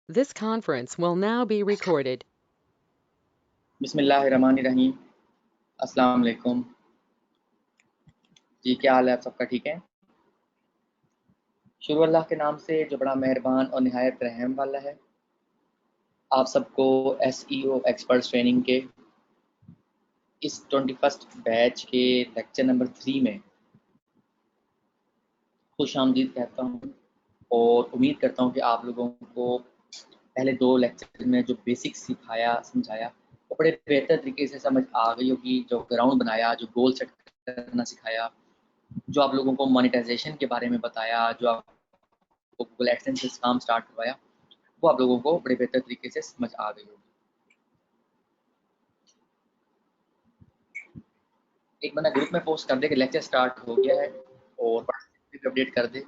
This conference will now be recorded. बिस्मिल्लाहिर्रहमानिर्रहीम। अस्सलाम वालेकुम जी, क्या हाल है आप सबका? ठीक है। शुरू अल्लाह के नाम से जो बड़ा मेहरबान और निहायत रहम वाला है। आप सबको SEO एक्सपर्ट्स ट्रेनिंग के इस 21st बैच के लेक्चर नंबर 3 में खुशामदीद कहता हूँ और उम्मीद करता हूँ कि आप लोगों को पहले 2 लेक्चर में जो बेसिक्स सिखाया समझाया वो बड़े बेहतर तरीके से समझ आ गई होगी। जो ग्राउंड बनाया, जो गोल सेट करना सिखाया, जो आप लोगों को मोनेटाइजेशन के बारे में बताया, जो आपको गूगल एडसेंस से काम स्टार्ट करवाया, वो आप लोगों को बड़े बेहतर तरीके से समझ आ गई होगी। एक बंदा ग्रुप में पोस्ट कर दे कि लेक्चर स्टार्ट हो गया है और अपडेट कर दे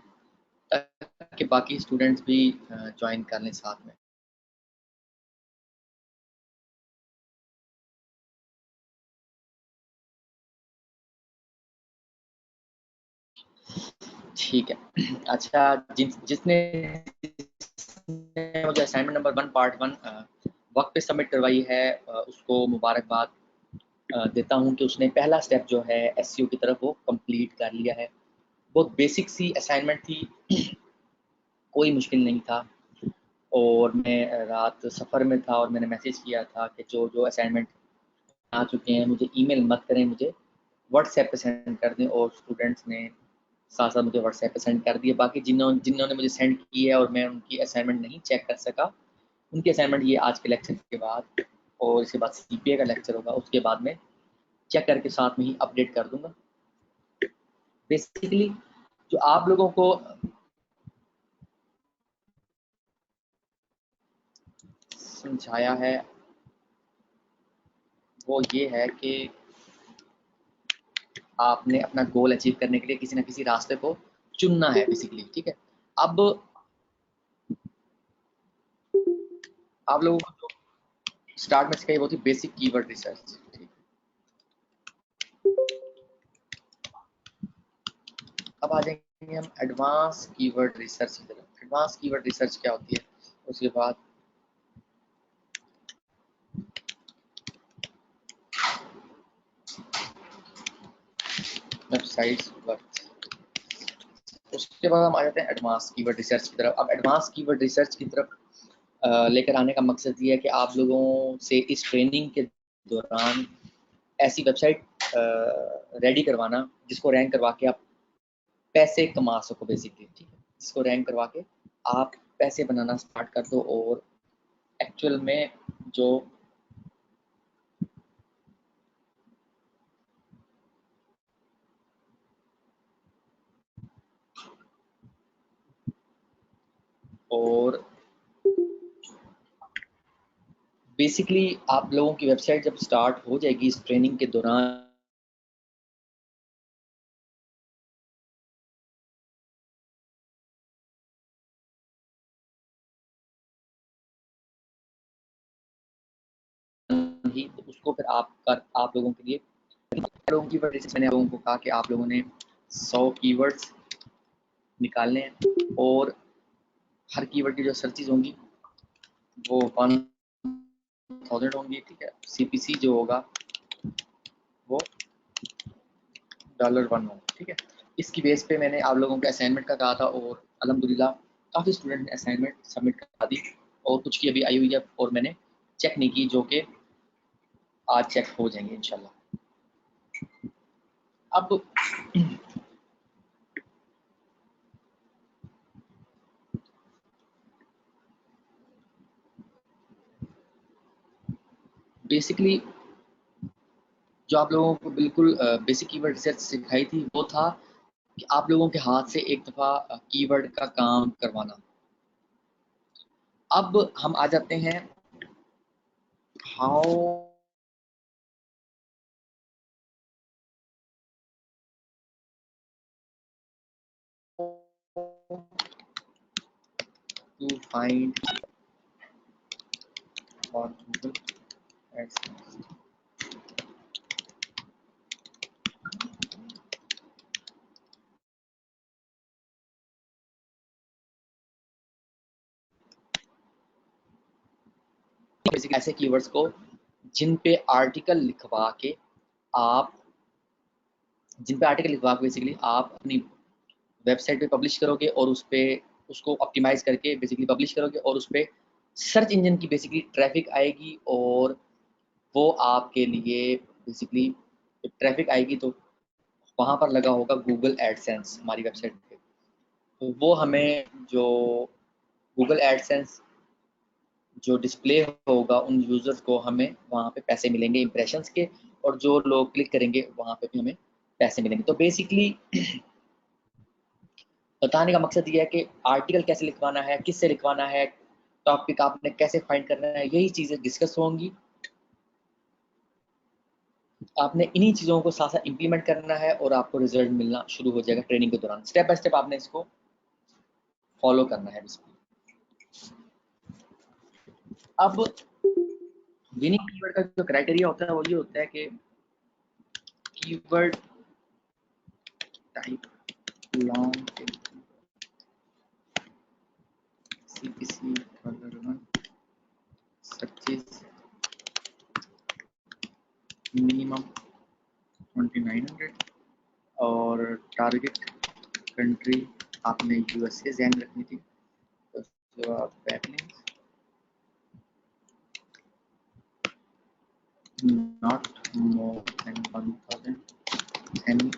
ताकि बाकी स्टूडेंट्स भी ज्वाइन कर लें साथ में। ठीक है। अच्छा, जिसने मुझे असाइनमेंट नंबर 1 पार्ट 1 वक्त पे सबमिट करवाई है, उसको मुबारकबाद देता हूँ कि उसने पहला स्टेप जो है SEO की तरफ वो कंप्लीट कर लिया है। बहुत बेसिक सी असाइनमेंट थी, कोई मुश्किल नहीं था। और मैं रात सफ़र में था और मैंने मैसेज किया था कि जो असाइनमेंट आ चुके हैं मुझे ईमेल मत करें, मुझे व्हाट्सएप पे सेंड कर दें। और स्टूडेंट्स ने साथ साथ मुझे व्हाट्सएप पे सेंड कर दिए। बाकी जिन्होंने मुझे सेंड की है और मैं उनकी असाइनमेंट नहीं चेक कर सका, उनकी असाइनमेंट ये आज के लेक्चर के बाद और इसके बाद CPA का लेक्चर होगा, उसके बाद में चेक करके साथ में ही अपडेट कर दूंगा। बेसिकली जो आप लोगों को समझाया है वो ये है कि आपने अपना गोल अचीव करने के लिए किसी ना किसी रास्ते को चुनना है बेसिकली। ठीक है। अब आप लोगों को जो स्टार्ट में सिखाई वो थी बेसिक कीवर्ड रिसर्च। ठीक। अब आ जाएंगे हम एडवांस कीवर्ड रिसर्च की तरफ। एडवांस कीवर्ड रिसर्च क्या होती है, उसके बाद वेबसाइट्स वर्थ, उसके बाद हम आ जाते हैं एडवांस कीवर्ड रिसर्च की तरफ। अब एडवांस कीवर्ड रिसर्च की तरफ लेकर आने का मकसद ये है कि आप लोगों से इस ट्रेनिंग के दौरान ऐसी वेबसाइट रेडी करवाना जिसको रैंक करवा के आप पैसे कमा सको बेसिकली। ठीक है। जिसको रैंक करवा के आप पैसे बनाना स्टार्ट कर दो और एक्चुअल में जो और बेसिकली आप लोगों की वेबसाइट जब स्टार्ट हो जाएगी इस ट्रेनिंग के दौरान ही, तो उसको फिर आप लोगों के लिए लोगों की वजह से मैंने आप लोगों को कहा कि आप लोगों ने 100 कीवर्ड्स निकालने हैं और हर कीवर्ड की जो सर्चेज होंगी वो 1000 होंगी। ठीक है। CPC जो होगा वो $1 होगा। ठीक है। इसकी बेस पे मैंने आप लोगों के असाइनमेंट का कहा था और अल्हम्दुलिल्लाह काफ़ी स्टूडेंट ने असाइनमेंट सबमिट करा दी और कुछ की अभी आई हुई है और मैंने चेक नहीं की, जो कि आज चेक हो जाएंगे इंशाल्लाह। अब बेसिकली जो आप लोगों को बिल्कुल बेसिक कीवर्ड रिसर्च सिखाई थी वो था कि आप लोगों के हाथ से एक दफ़ा कीवर्ड का काम करवाना। अब हम आ जाते हैं how to find on Google AdSense। Basically ऐसे कीवर्ड्स को जिन पे आर्टिकल लिखवा के बेसिकली आप अपनी वेबसाइट पे पब्लिश करोगे और उस पे उसको ऑप्टिमाइज़ करके बेसिकली पब्लिश करोगे और उस पे सर्च इंजन की बेसिकली ट्रैफ़िक आएगी और वो आपके लिए बेसिकली ट्रैफ़िक आएगी तो वहाँ पर लगा होगा गूगल एडसेंस हमारी वेबसाइट पे। तो वो हमें जो गूगल एडसेंस जो डिस्प्ले होगा उन यूज़र्स को हमें वहाँ पे पैसे मिलेंगे इम्प्रेशंस के, और जो लोग क्लिक करेंगे वहाँ पे भी हमें पैसे मिलेंगे। तो बेसिकली बताने का मकसद ये है कि आर्टिकल कैसे लिखवाना है, किससे लिखवाना है, टॉपिक आपने कैसे फाइंड करना है, यही चीज़ें डिस्कस होंगी। आपने इन्हीं चीज़ों को साथ-साथ इम्प्लीमेंट करना है और आपको रिज़ल्ट मिलना शुरू हो जाएगा ट्रेनिंग के दौरान। स्टेप बाय स्टेप आपने इसको फॉलो करना है बेसिकली। अब विनिंग कीवर्ड का जो क्राइटेरिया होता है वो ये होता है कि keyword type long tail CPC searches minimum 2900 और टारगेट कंट्री आपने यूएसए ध्यान रखनी थी। तो आप backlinks not more than 1000 any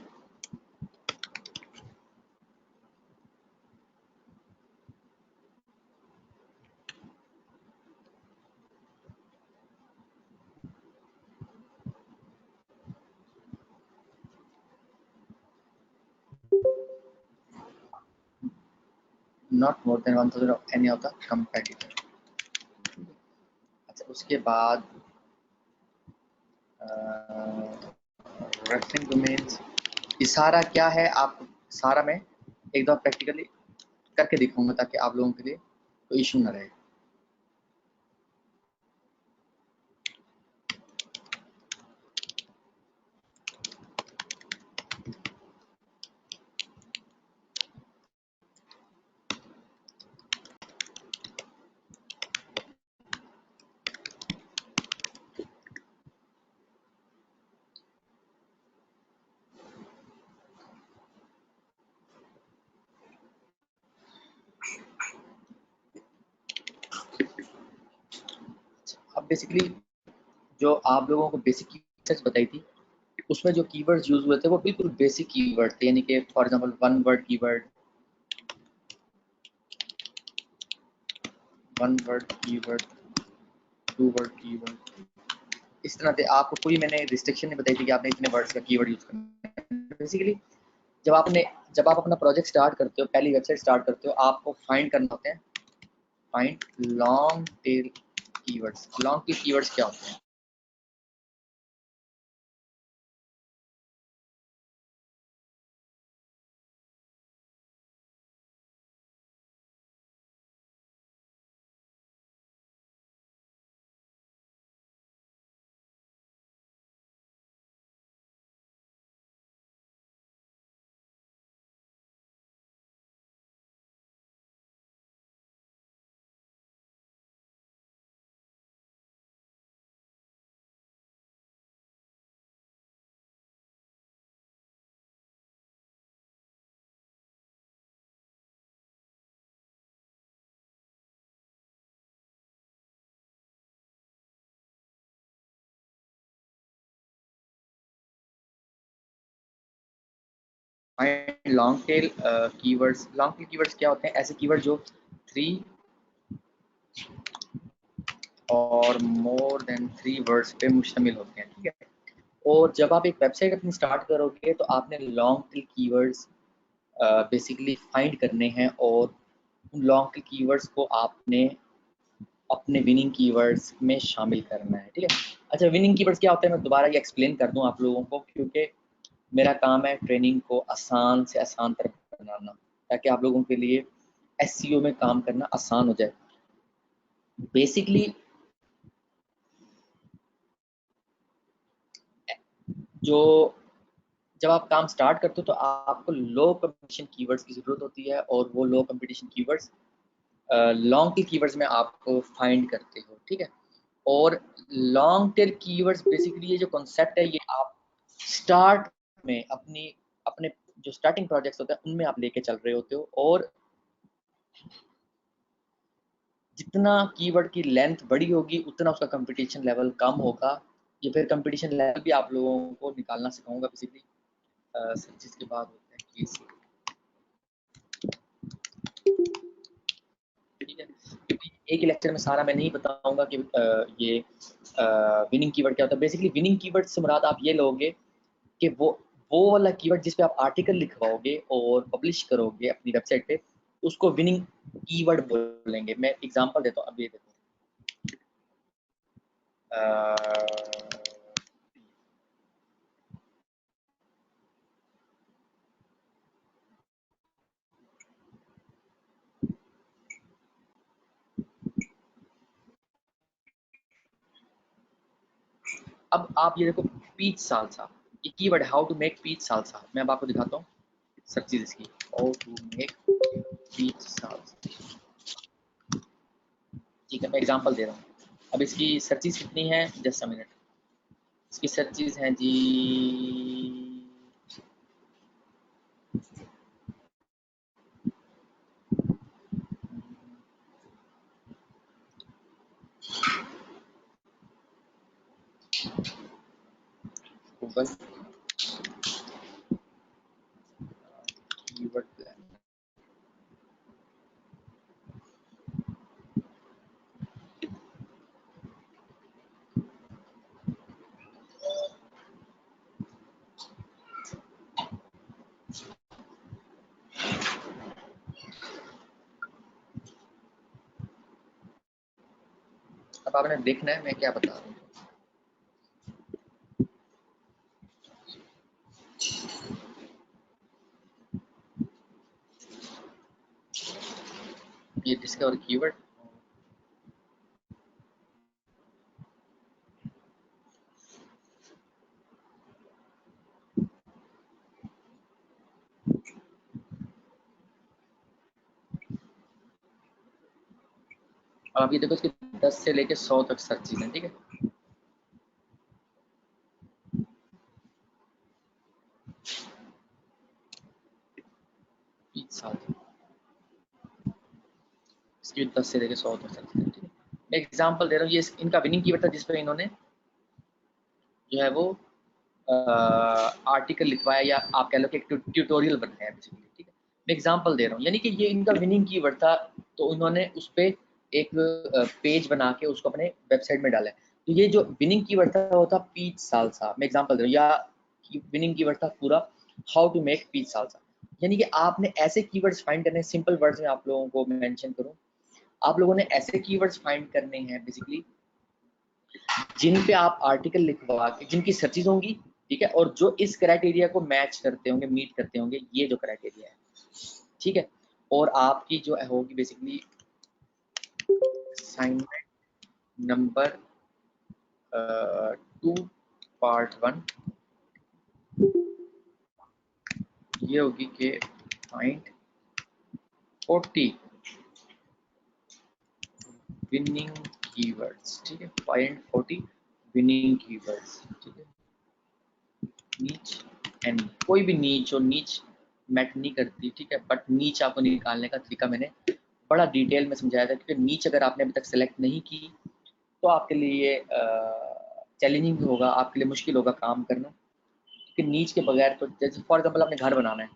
not more than 1000 of any of the competitor। अच्छा, उसके बाद रेफरिंग डोमेन्स, ये सारा क्या है आप सारा मैं एक दफ़ा प्रैक्टिकली करके दिखाऊंगा ताकि आप लोगों के लिए कोई इशू ना रहे। अब बेसिकली जो आप लोगों को बेसिक कीवर्ड्स बताई थी उसमें जो कीवर्ड्स यूज हुए थे वो बिल्कुल बेसिक कीवर्ड थे, यानी कि for example one word keyword, two word keyword, इस तरह से आपको कोई मैंने रिस्ट्रिक्शन नहीं बताई थी कि आपने इतने वर्ड्स का कीवर्ड यूज करना है। बेसिकली जब आप अपना प्रोजेक्ट स्टार्ट करते हो, पहली वेबसाइट स्टार्ट करते हो, आपको फाइंड करना होते हैं, find long tail keywords. Long tail keywords क्या होते हैं? Find long tail keywords. Long tail keywords क्या होते हैं? ऐसे कीवर्ड जो 3 और मोर देन 3 वर्ड्स पे मुश्तमिल होते हैं, ठीक है। और जब आप एक वेबसाइट अपनी स्टार्ट करोगे तो आपने long tail keywords basically find करने हैं और उन लॉन्ग टेल कीवर्ड्स को आपने अपने विनिंग कीवर्ड्स में शामिल करना है, ठीक है। अच्छा, विनिंग कीवर्ड्स क्या होते हैं मैं दोबारा ये एक्सप्लेन कर दूं आप लोगों को, क्योंकि मेरा काम है ट्रेनिंग को आसान से आसान तरफ बनाना ताकि आप लोगों के लिए एसईओ में काम करना आसान हो जाए। बेसिकली जो जब आप काम स्टार्ट करते हो तो आपको लो कंपटीशन कीवर्ड्स की ज़रूरत होती है और वो low competition keywords long tail keywords में आप फाइंड करते हो, ठीक है। और लॉन्ग टेल कीवर्ड्स बेसिकली ये जो कॉन्सेप्ट है ये आप स्टार्ट में अपने जो स्टार्टिंग प्रोजेक्ट्स होते हैं उनमें आप लेके चल रहे होते हो, और जितना कीवर्ड की लेंथ बड़ी होगी उतना उसका कंपटीशन लेवल कम होगा। ये फिर कंपटीशन लेवल भी आप लोगों को निकालना सिखाऊंगा बेसिकली। सब चीज़ के बाद होते हैं केस, ठीक है। क्योंकि एक ही लेक्चर में सारा मैं नहीं बताऊंगा कि ये विनिंग कीवर्ड क्या होता है। बेसिकली विनिंग कीवर्ड से मुराद आप ये लोगे कि वो वाला कीवर्ड जिस पे आप आर्टिकल लिखवाओगे और पब्लिश करोगे अपनी वेबसाइट पे, उसको विनिंग कीवर्ड बोलेंगे। मैं एग्जांपल देता हूँ, अब ये देखो, अब आप ये देखो, पीच सालसा, ये कीवर्ड है, how to make peach salsa. मैं अब आपको दिखाता हूँ सब चीज इसकी, how to make peach salsa. ठीक है, मैं एग्जांपल दे रहा हूँ। अब इसकी सर्चेज कितनी है, जस्ट अ मिनट। इसकी सर्चेज हैं जी, गूगल कीवर्ड प्लान। अब आपने देखना है मैं क्या बता रहा हूँ। ये डिस्कवर कीवर्ड, और आप ये देखो इसके 10 से लेके 100 तक सर्चेज हैं, ठीक है। पीच सालसा, इसकी 10 से लेके 100 तक सर्चेज हैं, ठीक है। मैं एग्जांपल दे रहा हूँ, ये इनका विनिंग कीवर्ड था जिस पर इन्होंने जो है वो आर्टिकल लिखवाया, या आप कह लो कि एक ट्यूटोरियल बनाया बेसिकली, ठीक है। मैं एग्जांपल दे रहा हूँ, यानी कि ये इनका विनिंग कीवर्ड था, तो उन्होंने उस पे एक पेज बना के उसको अपने वेबसाइट में डाला है। तो ये जो विनिंग कीवर्ड था वो था पीच सालसा। मैं एग्जांपल दे रहा हूँ, या विनिंग कीवर्ड था पूरा how to make peach salsa. यानी कि आपने ऐसे कीवर्ड्स फाइंड करने, सिंपल वर्ड्स में आप लोगों को मेंशन करूं, आप लोगों ने ऐसे कीवर्ड्स फाइंड करने हैं बेसिकली जिन पे आप आर्टिकल लिखवा के, जिनकी सर्चेज होंगी, ठीक है, और जो इस क्राइटेरिया को मैच करते होंगे, मीट करते होंगे, ये जो क्राइटेरिया है, ठीक है। और आपकी जो होगी बेसिकली असाइनमेंट नंबर 2 पार्ट 1, ये होगी कि फाइंड 40 विनिंग कीवर्ड्स, ठीक है। फाइंड 40 विनिंग कीवर्ड्स, ठीक है। नीच एंड कोई भी नीच, और नीच मैट नहीं करती, ठीक है, बट नीच आपको निकालने का तरीका मैंने बड़ा डिटेल में समझाया था, क्योंकि नीच अगर आपने अभी तक सेलेक्ट नहीं की तो आपके लिए चैलेंजिंग होगा, आपके लिए मुश्किल होगा काम करना। क्योंकि नीच के बगैर, तो जैसे फॉर एग्जाम्पल आपने घर बनाना है,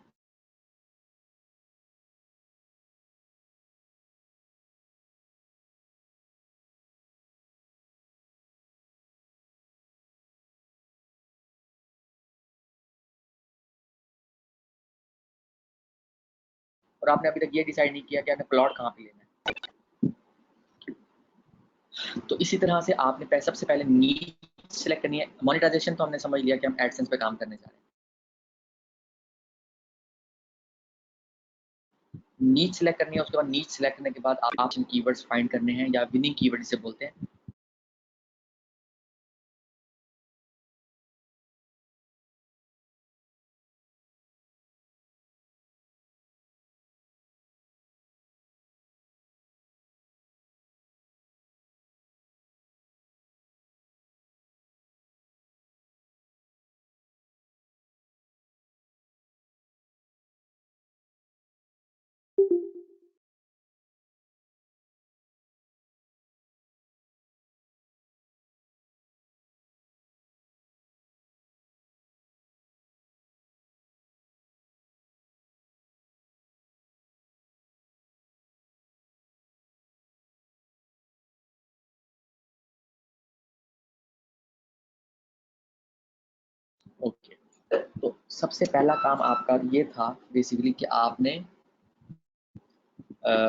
और आपने अभी तक ये डिसाइड नहीं किया कि आपने प्लॉट कहाँ पे लेना है, तो इसी तरह से आपने सबसे पहले नीच सेलेक्ट करनी है। मोनेटाइजेशन तो हमने समझ लिया कि हम एडसेंस पे काम करने जा रहे हैं। नीच सेलेक्ट करनी है, उसके बाद नीच सेलेक्ट करने के बाद आप कीवर्ड्स फाइंड करने हैं, या विनिंग कीवर्ड जिसे बोलते हैं। ओके, तो सबसे पहला काम आपका ये था बेसिकली कि आपने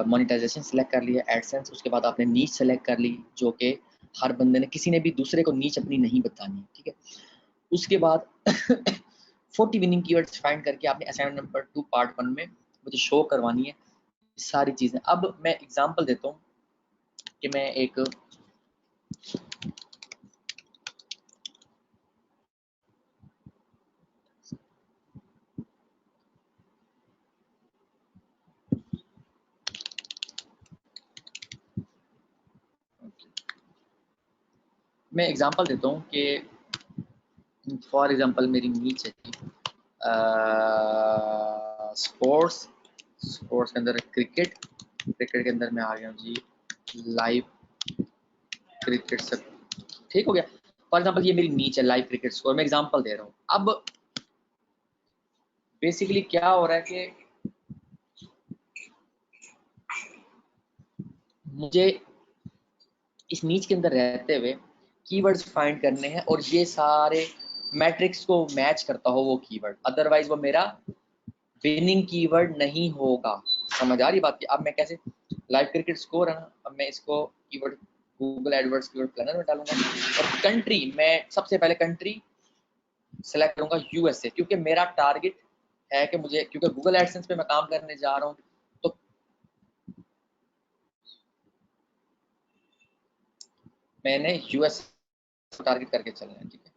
मोनेटाइजेशन सेलेक्ट कर लिया, एडसेंस, उसके बाद आपने नीच सेलेक्ट कर ली, जो कि हर बंदे ने, किसी ने भी दूसरे को नीच अपनी नहीं बतानी, ठीक है। उसके बाद 40 विनिंग कीवर्ड्स फाइंड करके आपने असाइनमेंट नंबर 2 पार्ट 1 में मुझे शो करवानी है सारी चीज़ें। अब मैं एग्जांपल देता हूँ कि मैं एक एग्जांपल देता हूँ कि फॉर एग्जांपल मेरी नीच है जी स्पोर्ट्स, स्पोर्ट्स के अंदर क्रिकेट, क्रिकेट के अंदर मैं आ गया हूँ जी लाइव क्रिकेट सब, ठीक हो गया। फॉर एग्जांपल ये मेरी नीच है लाइव क्रिकेट स्कोर, मैं एग्जांपल दे रहा हूँ। अब बेसिकली क्या हो रहा है कि मुझे इस नीच के अंदर रहते हुए कीवर्ड्स फाइंड करने हैं और ये सारे मैट्रिक्स को मैच करता हो वो कीवर्ड, अदरवाइज वो मेरा विनिंग कीवर्ड नहीं होगा। समझ आ रही बात की? अब मैं कैसे, लाइव क्रिकेट स्कोर है ना, अब मैं इसको keyword Google AdWords keyword planner में डालूंगा और कंट्री, मैं सबसे पहले कंट्री सेलेक्ट करूंगा यूएसए, क्योंकि मेरा टारगेट है कि मुझे, क्योंकि गूगल एडसेंस पे मैं काम करने जा रहा हूँ, तो मैंने यूएस टारगेट करके चलना है, ठीक है।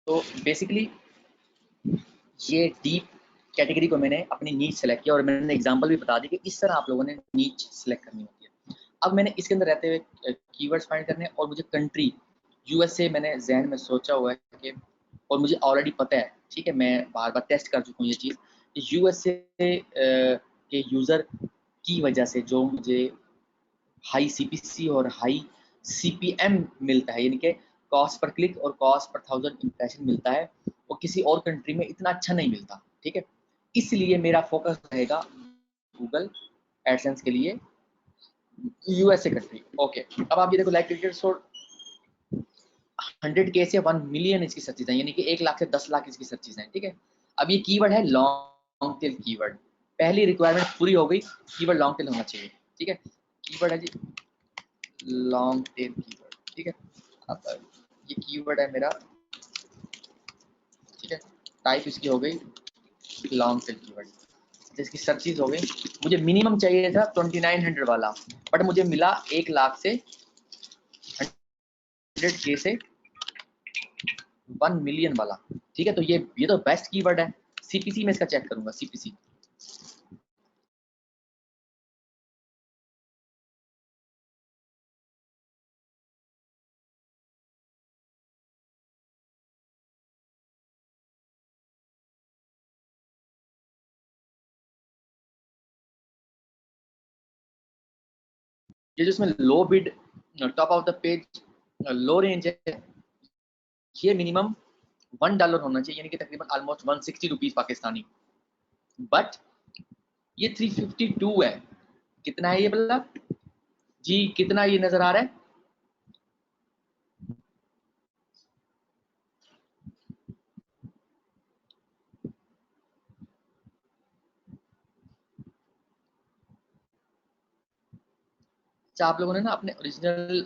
तो बेसिकली ये डीप कैटेगरी को मैंने अपनी नीच सेलेक्ट किया और मैंने एग्जांपल भी बता दी कि इस तरह आप लोगों ने नीच सेलेक्ट करनी होती है। अब मैंने इसके अंदर रहते हुए कीवर्ड्स फाइंड करने और मुझे कंट्री यूएसए मैंने जहन में सोचा हुआ है कि, और मुझे ऑलरेडी पता है, ठीक है, मैं बार बार टेस्ट कर चुका हूँ ये चीज़ कि यूएसए के यूज़र की वजह से जो मुझे हाई सीपीसी और हाई सीपीएम मिलता है, यानी कि कॉस्ट पर क्लिक और कॉस्ट पर 1000 इंप्रेशन मिलता है, वो किसी और कंट्री में इतना अच्छा नहीं मिलता, ठीक है। इसलिए मेरा फोकस रहेगा गूगल एडसेंस के लिए यूएसए कंट्री। ओके, अब आप ये देखो, लाइक क्रिकेट स्कोर 100K से 1 मिलियन इसकी सर्चेज हैं, यानी कि 1 लाख से 10 लाख इसकी सर्चेज हैं, ठीक है। अब ये कीवर्ड है लॉन्ग टेल कीवर्ड, पहली रिक्वायरमेंट पूरी हो गई, कीवर्ड लॉन्ग टेल होना चाहिए, ठीक है। कीवर्ड है जी लॉन्ग टेल कीवर्ड, ठीक है। अब ये कीवर्ड है मेरा, ठीक है, टाइप इसकी हो गई लॉन्ग टेल कीवर्ड, जिसकी सर्चेज हो गई। मुझे मिनिमम चाहिए था 2900 वाला, बट मुझे मिला 1 लाख से 100K से 1 मिलियन वाला, ठीक है। तो ये तो बेस्ट कीवर्ड है। सीपीसी में इसका चेक करूंगा, सीपीसी ये जो इसमें low bid top of the page low range है, ये मिनिमम $1 होना चाहिए, यानी कि तकरीबन ऑलमोस्ट 160 रुपीज पाकिस्तानी, बट ये 352 है। कितना है ये बल्ला जी, कितना ये नजर आ रहा है? अच्छा, आप लोगों ने ना अपने ओरिजिनल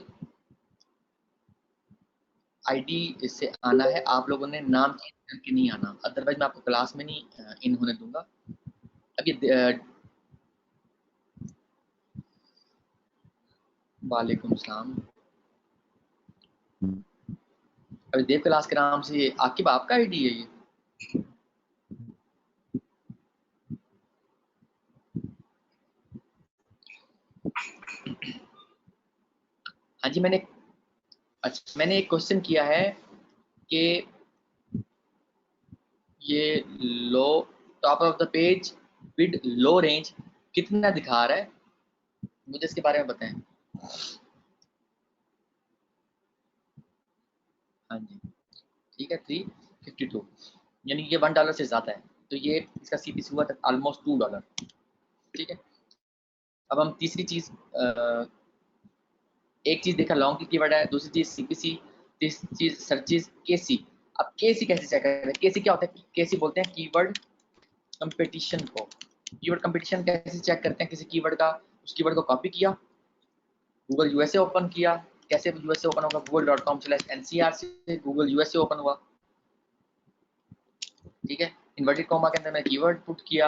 आईडी इससे आना है, आप लोगों ने नाम चेंज करके नहीं आना, अदरवाइज मैं आपको क्लास में नहीं इन होने दूंगा। अब ये वालेकुम सलाम। अभी देव क्लास के नाम से ये आकिब आपका आईडी है ये? हाँ जी, मैंने एक क्वेश्चन किया है कि ये low top of the page with low range कितना दिखा रहा है, मुझे इसके बारे में बताएं। हाँ जी, ठीक है, 352, यानी ये $1 से ज़्यादा है, तो ये इसका सीपीसी हुआ था ऑलमोस्ट $2। ठीक है, अब हम तीसरी चीज़, एक चीज़ देखा लॉन्ग की कीवर्ड है, दूसरी चीज़ सीपीसी, तीसरी चीज़ सर्चेज केसी। अब केसी कैसे चेक करें? केसी क्या होता है? केसी बोलते हैं कीवर्ड कंपटीशन को। कीवर्ड कंपटीशन कैसे चेक करते हैं? किसी कीवर्ड का, उस कीवर्ड को कॉपी किया, गूगल यूएसए ओपन किया। कैसे यूएसए ओपन होगा? google.com/ncr से गूगल यूएसए ओपन हुआ। ठीक है, इन्वर्टेड कॉमा के अंदर मैंने कीवर्ड पुट किया,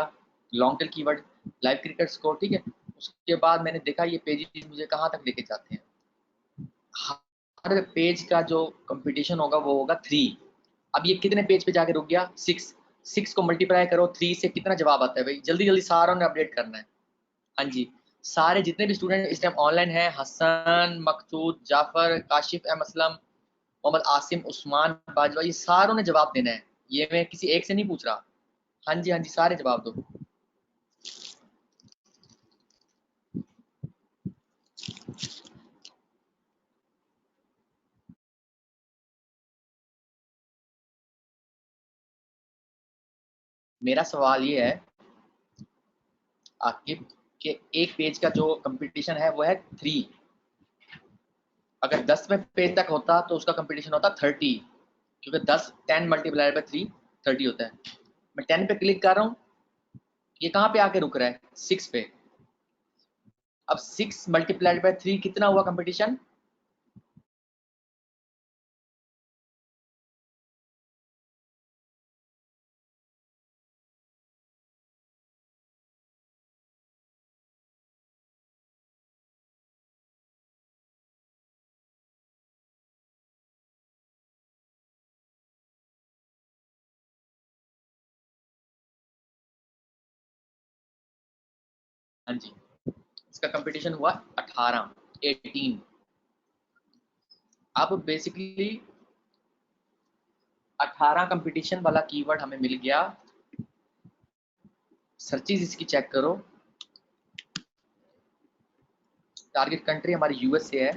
long tail keyword, live cricket score. ठीक है, उसके बाद मैंने देखा ये पेज मुझे कहाँ तक लेके जाते हैं। हर पेज का जो कंपटीशन होगा वो होगा 3। अब ये कितने पेज पे जाके रुक गया? 6। 6 को मल्टीप्लाई करो 3 से, कितना जवाब आता है भाई? जल्दी जल्दी सारों ने अपडेट करना है। हाँ जी, सारे जितने भी स्टूडेंट इस टाइम ऑनलाइन हैं, हसन, मकसूद, जाफर, काशिफ एम असलम, मोहम्मद आसिम, उस्मान बाजवा, ये सारों ने जवाब देना है। ये मैं किसी एक से नहीं पूछ रहा। हाँ जी हाँ जी, सारे जवाब दो। मेरा सवाल ये है आकिब कि एक पेज का जो कंपटीशन है वो है 3। अगर 10वें पेज तक होता तो उसका कंपटीशन होता 30, क्योंकि 10 मल्टीप्लाई बाय 3 30 होता है। मैं 10 पे क्लिक कर रहा हूँ, ये कहाँ पे आके रुक रहा है? 6 पे। अब 6 मल्टीप्लाइड बाय 3 कितना हुआ कंपटीशन? हाँ जी, इसका कंपटीशन हुआ 18। अब बेसिकली 18 कंपटीशन वाला कीवर्ड हमें मिल गया। सर्चेज इसकी चेक करो, टारगेट कंट्री हमारी यूएसए है।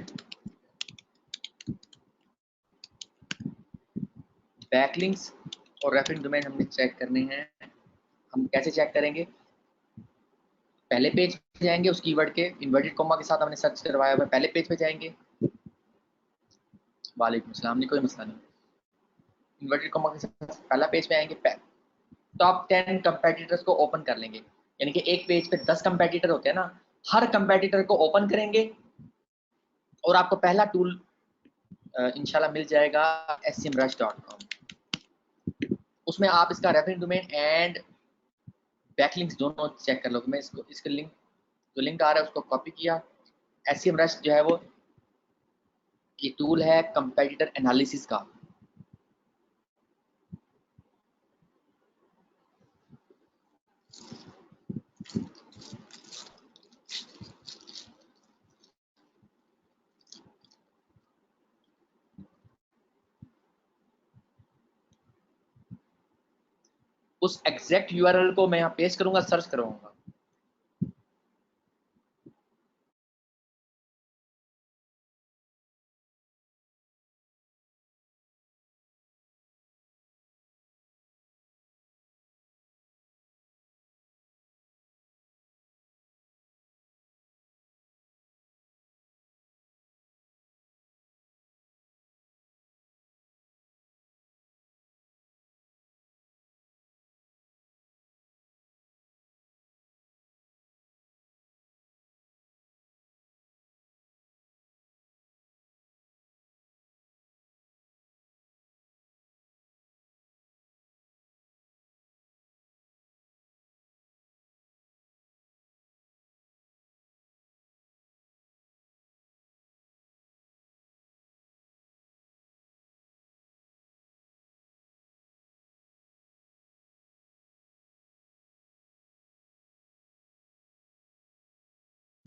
बैकलिंक्स और रेफरेंस डोमेन हमने चेक करने हैं। हम कैसे चेक करेंगे? पहले पेज पे जाएंगे, उस कीवर्ड के इन्वर्टेड कॉमा के साथ हमने सर्च करवाया हुआ, पहले पेज पे जाएंगे। वालेकुम सलाम, नहीं कोई मसला नहीं। इन्वर्टेड कॉमा के साथ पहला पेज पे आएंगे, टॉप 10 कंपेटिटर्स को ओपन कर लेंगे। यानी कि एक पेज पे 10 कंपेटिटर होते हैं ना, हर कंपेटिटर को ओपन करेंगे और आपको पहला टूल इंशाल्लाह मिल जाएगा smrush.com। उसमें आप इसका रेफरेंस डोमेन एंड बैकलिंक्स दोनों चेक कर लो। मैं इसका लिंक, जो लिंक आ रहा है उसको कॉपी किया। SEMrush जो है वो ये टूल है कंपेटिटर एनालिसिस का। उस एग्जैक्ट यूआरएल को मैं यहाँ पेस्ट करूंगा, सर्च करवाऊंगा।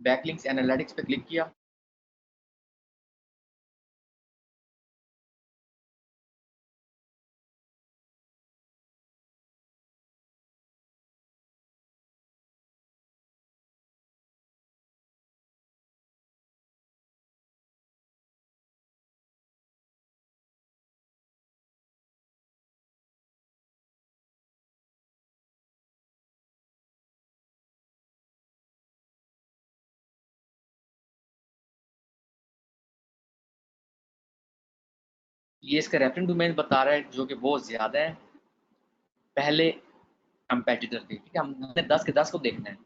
बैकलिंक्स एनालिटिक्स पे क्लिक किया, ये इसका रेफरेंस डोमेन बता रहा है जो कि बहुत ज़्यादा है पहले कंपेटिटर के, ठीक है। हमने 10 के 10 को देखना है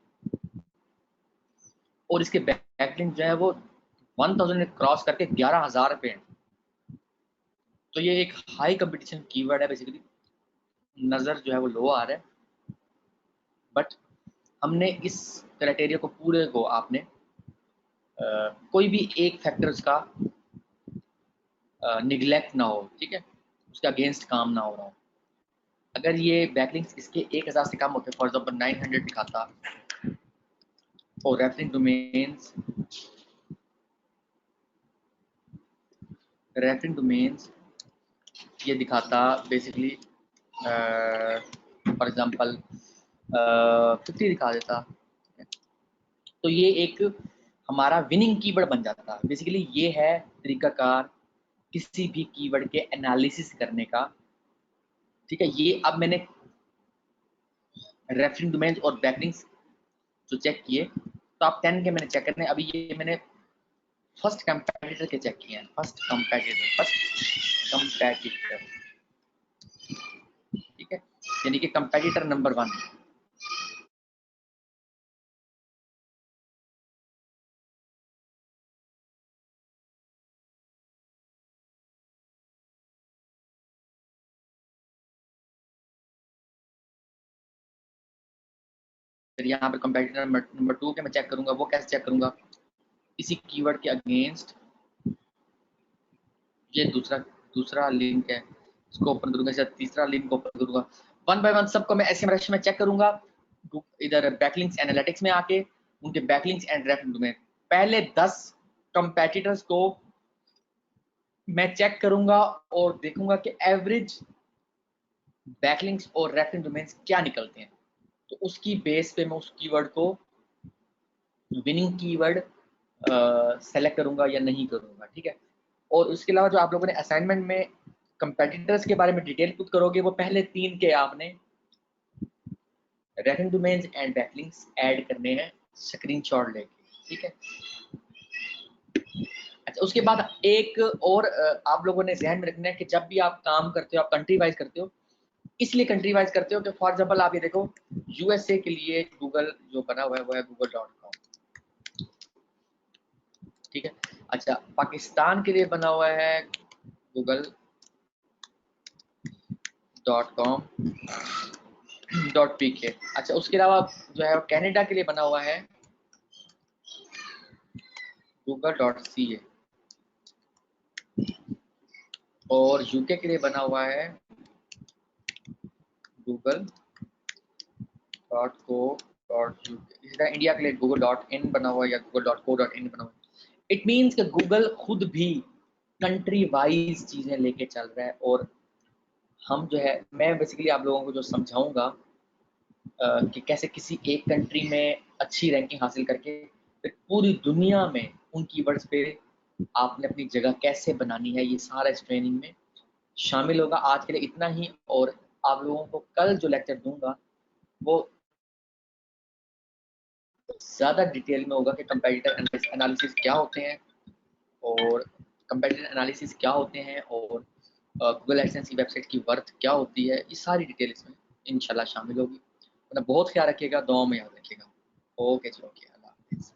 और इसके बैकलिंक जो है वो 1000 क्रॉस करके 11,000 पे हैं। तो ये एक हाई कंपटीशन कीवर्ड है बेसिकली। नज़र जो है वो लो आ रहा है, बट हमने इस क्राइटेरिया को पूरे को आपने कोई भी एक फैक्टर्स का निगलेक्ट ना हो, ठीक है, उसके अगेंस्ट काम ना हो रहा हो। अगर ये बैकलिंक्स इसके 1000 से कम होते, फॉर एग्जांपल 900 दिखाता और रेफरिंग डोमेन्स ये दिखाता बेसिकली फॉर एग्जांपल 50 दिखा देता, तो ये एक हमारा विनिंग कीवर्ड बन जाता। बेसिकली ये है तरीकाकार किसी भी कीवर्ड के एनालिसिस करने का, ठीक है। ये अब मैंने रेफरिंग डोमेन्स और बैकलिंक्स जो चेक किए, तो आप 10 के मैंने चेक करने, अभी ये मैंने फर्स्ट कंपैटिटर के चेक किए हैं। फर्स्ट कंपैटिटर, ठीक है, यानी कि कंपैटिटर नंबर 1। फिर यहाँ पर कंपैटिटर नंबर 2 के मैं चेक करूंगा। वो कैसे चेक करूंगा? इसी कीवर्ड के अगेंस्ट ये दूसरा लिंक है, इसको ओपन करूंगा। इसे तीसरा लिंक ओपन करूंगा। वन बाय वन सबको मैं एसएमआरएच में चेक करूंगा। इधर बैकलिंक्स एनालिटिक्स में आके उनके बैकलिंक्स एंड रेफरेंस डोमेन, पहले 10 कंपेटिटर्स को मैं चेक करूंगा और देखूंगा कि एवरेज बैकलिंक्स और रेफरेंस डोमेन्स क्या निकलते हैं। तो उसकी बेस पे मैं उस कीवर्ड को विनिंग कीवर्ड सेलेक्ट करूंगा या नहीं करूंगा, ठीक है। और उसके अलावा जो आप लोगों ने असाइनमेंट में कंपेटिटर्स के बारे में डिटेल पुट करोगे, वो पहले 3 के आपने reference domains and backlinks add करने हैं स्क्रीनशॉट लेके, ठीक है। अच्छा, उसके बाद एक और आप लोगों ने ध्यान में रखना है कि जब भी आप काम करते हो, आप कंट्री वाइज करते हो, इसलिए कंट्री वाइज करते हो कि फॉर एग्जांपल आप ये देखो, यूएसए के लिए गूगल जो बना हुआ है वो है google.com, ठीक है। अच्छा, पाकिस्तान के लिए बना हुआ है google.com.pk। अच्छा, उसके अलावा जो है कनाडा के लिए बना हुआ है google.ca और यूके के लिए बना हुआ है google.co.uk। इसी तरह इंडिया के लिए google.in बना हुआ है या google.co.in बना हुआ है। इट मीन्स कि गूगल खुद भी कंट्री वाइज चीजें लेके चल रहा है। और हम जो है, मैं बेसिकली आप लोगों को जो समझाऊंगा कि कैसे किसी एक कंट्री में अच्छी रैंकिंग हासिल करके फिर पूरी दुनिया में उन कीवर्ड्स पे आपने अपनी जगह कैसे बनानी है, ये सारा इस ट्रेनिंग में शामिल होगा। आज के लिए इतना ही, और आप लोगों को कल जो लेक्चर दूंगा वो ज़्यादा डिटेल में होगा कि कंपैटिटर एनालिसिस क्या होते हैं और कंपैटिटर एनालिसिस क्या होते हैं और गूगल एडसेंस की वेबसाइट की वर्थ क्या होती है। ये सारी डिटेल इसमें इंशाल्लाह शामिल होगी। अपना बहुत ख्याल रखिएगा, दुआ में याद रखिएगा। ओके जी, ओके, अल्लाह हाफिज़।